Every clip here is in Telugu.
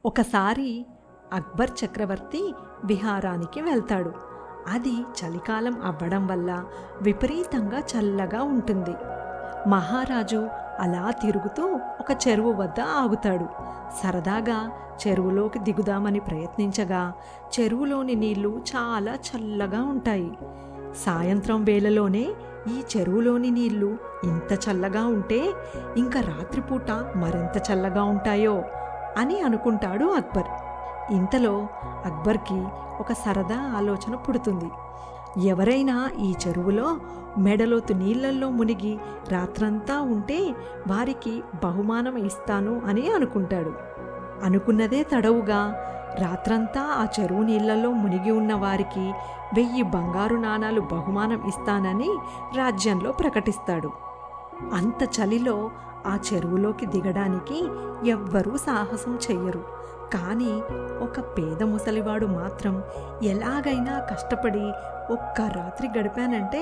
ఒకసారి అక్బర్ చక్రవర్తి విహారానికి వెళ్తాడు. అది చలికాలం అవ్వడం వల్ల విపరీతంగా చల్లగా ఉంటుంది. మహారాజు అలా తిరుగుతూ ఒక చెరువు వద్ద ఆగుతాడు. సరదాగా చెరువులోకి దిగుదామని ప్రయత్నించగా చెరువులోని నీళ్లు చాలా చల్లగా ఉంటాయి. సాయంత్రం వేళలోనే ఈ చెరువులోని నీళ్లు ఇంత చల్లగా ఉంటే ఇంకా రాత్రిపూట మరింత చల్లగా ఉంటాయో అని అనుకుంటాడు అక్బర్. ఇంతలో అక్బర్కి ఒక సరదా ఆలోచన పుడుతుంది. ఎవరైనా ఈ చెరువులో మెడలోతు నీళ్లల్లో మునిగి రాత్రంతా ఉంటే వారికి బహుమానం ఇస్తాను అని అనుకుంటాడు. అనుకున్నదే తడవుగా రాత్రంతా ఆ చెరువు నీళ్లలో మునిగి ఉన్న వారికి 1000 బంగారు నాణాలు బహుమానం ఇస్తానని రాజ్యంలో ప్రకటిస్తాడు. అంత చలిలో ఆ చెరువులోకి దిగడానికి ఎవ్వరూ సాహసం చెయ్యరు. కానీ ఒక పేద ముసలివాడు మాత్రం ఎలాగైనా కష్టపడి ఒక్క రాత్రి గడిపానంటే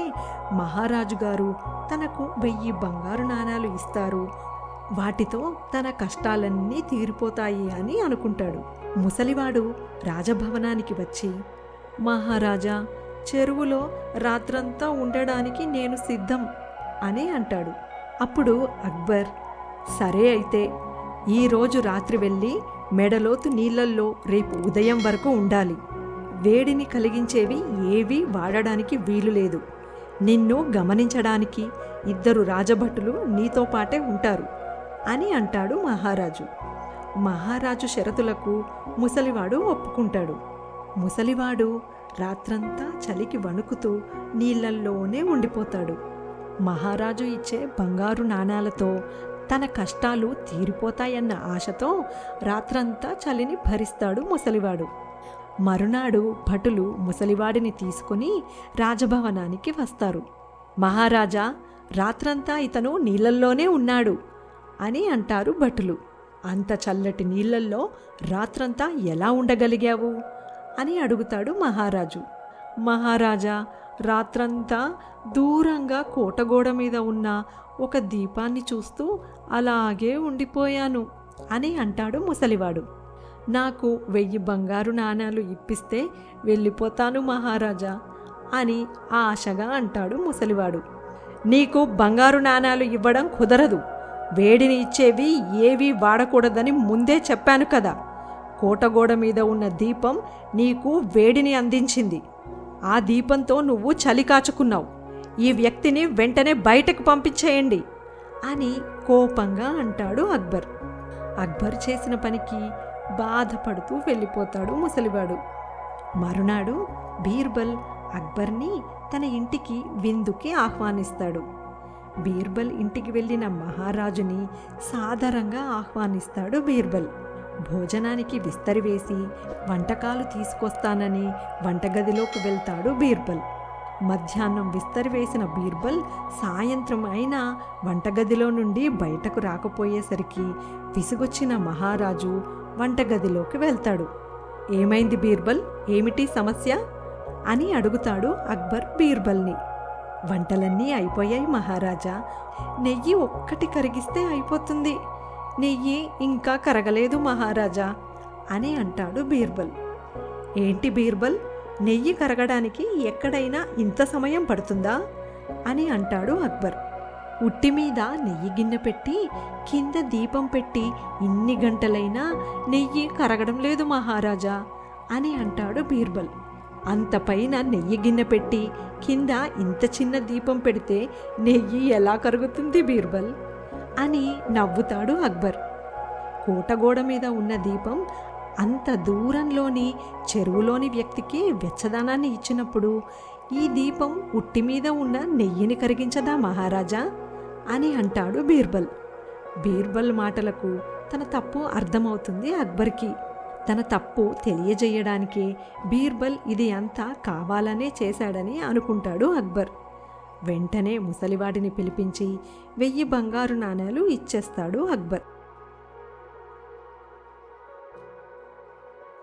మహారాజు గారు తనకు 1000 బంగారు నాణాలు ఇస్తారు, వాటితో తన కష్టాలన్నీ తీరిపోతాయి అని అనుకుంటాడు. ముసలివాడు రాజభవనానికి వచ్చి, మహారాజా, చెరువులో రాత్రంతా ఉండడానికి నేను సిద్ధం అని అంటాడు. అప్పుడు అక్బర్, సరే అయితే ఈరోజు రాత్రి వెళ్ళి మెడలోతు నీళ్లల్లో రేపు ఉదయం వరకు ఉండాలి. వేడిని కలిగించేవి ఏవీ వాడడానికి వీలు లేదు. నిన్ను గమనించడానికి 2 రాజభటులు నీతో పాటే ఉంటారు అని అంటాడు మహారాజు. మహారాజు షరతులకు ముసలివాడు ఒప్పుకుంటాడు. ముసలివాడు రాత్రంతా చలికి వణుకుతూ నీళ్లల్లోనే ఉండిపోతాడు. మహారాజు ఇచ్చే బంగారు నాణాలతో తన కష్టాలు తీరిపోతాయన్న ఆశతో రాత్రంతా చలిని భరిస్తాడు ముసలివాడు. మరునాడు భటులు ముసలివాడిని తీసుకుని రాజభవనానికి వస్తారు. మహారాజా, రాత్రంతా ఇతను నీళ్లల్లోనే ఉన్నాడు అని అంటారు భటులు. అంత చల్లటి నీళ్లల్లో రాత్రంతా ఎలా ఉండగలిగావు అని అడుగుతాడు మహారాజు. మహారాజా, రాత్రంతా దూరంగా కోటగోడ మీద ఉన్న ఒక దీపాన్ని చూస్తూ అలాగే ఉండిపోయాను అని అంటాడు ముసలివాడు. నాకు 1000 బంగారు నాణాలు ఇప్పిస్తే వెళ్ళిపోతాను మహారాజా అని ఆశగా అంటాడు ముసలివాడు. నీకు బంగారు నాణాలు ఇవ్వడం కుదరదు. వేడిని ఇచ్చేవి ఏవీ వాడకూడదని ముందే చెప్పాను కదా. కోటగోడ మీద ఉన్న దీపం నీకు వేడిని అందించింది. ఆ దీపంతో నువ్వు చలి కాచుకున్నావు. ఈ వ్యక్తిని వెంటనే బయటకు పంపించేయండి అని కోపంగా అంటాడు అక్బర్. అక్బర్ చేసిన పనికి బాధపడుతూ వెళ్ళిపోతాడు ముసలివాడు. మరునాడు బీర్బల్ అక్బర్ని తన ఇంటికి విందుకి ఆహ్వానిస్తాడు. బీర్బల్ ఇంటికి వెళ్ళిన మహారాజుని సాదరంగా ఆహ్వానిస్తాడు బీర్బల్. భోజనానికి విస్తరి వేసి వంటకాలు తీసుకొస్తానని వంటగదిలోకి వెళ్తాడు బీర్బల్. మధ్యాహ్నం విస్తరి వేసిన బీర్బల్ సాయంత్రం అయినా వంటగదిలో నుండి బయటకు రాకపోయేసరికి విసుగొచ్చిన మహారాజు వంటగదిలోకి వెళ్తాడు. ఏమైంది బీర్బల్, ఏమిటి సమస్య అని అడుగుతాడు అక్బర్ బీర్బల్ని. వంటలన్నీ అయిపోయాయి మహారాజా, నెయ్యి ఒక్కటి కరిగిస్తే అయిపోతుంది. నెయ్యి ఇంకా కరగలేదు మహారాజా అని అంటాడు బీర్బల్. ఏంటి బీర్బల్, నెయ్యి కరగడానికి ఎక్కడైనా ఇంత సమయం పడుతుందా అని అంటాడు అక్బర్. ఉట్టి మీద నెయ్యి గిన్నె పెట్టి కింద దీపం పెట్టి ఇన్ని గంటలైనా నెయ్యి కరగడం లేదు మహారాజా అని అంటాడు బీర్బల్. అంత పైన నెయ్యి గిన్నె పెట్టి కింద ఇంత చిన్న దీపం పెడితే నెయ్యి ఎలా కరుగుతుంది బీర్బల్ అని నవ్వుతాడు అక్బర్. కోటగోడ మీద ఉన్న దీపం అంత దూరంలోని చెరువులోని వ్యక్తికి వెచ్చదనాన్ని ఇచ్చినప్పుడు ఈ దీపం ఉట్టి మీద ఉన్న నెయ్యిని కరిగించదా మహారాజా అని అంటాడు బీర్బల్. బీర్బల్ మాటలకు తన తప్పు అర్థమవుతుంది అక్బర్కి. తన తప్పు తెలియజేయడానికి బీర్బల్ ఇది అంతా కావాలనే చేశాడని అనుకుంటాడు అక్బర్. వెంటనే ముసలివాడిని పిలిపించి 1000 బంగారు నాణాలు ఇచ్చేస్తాడు అక్బర్.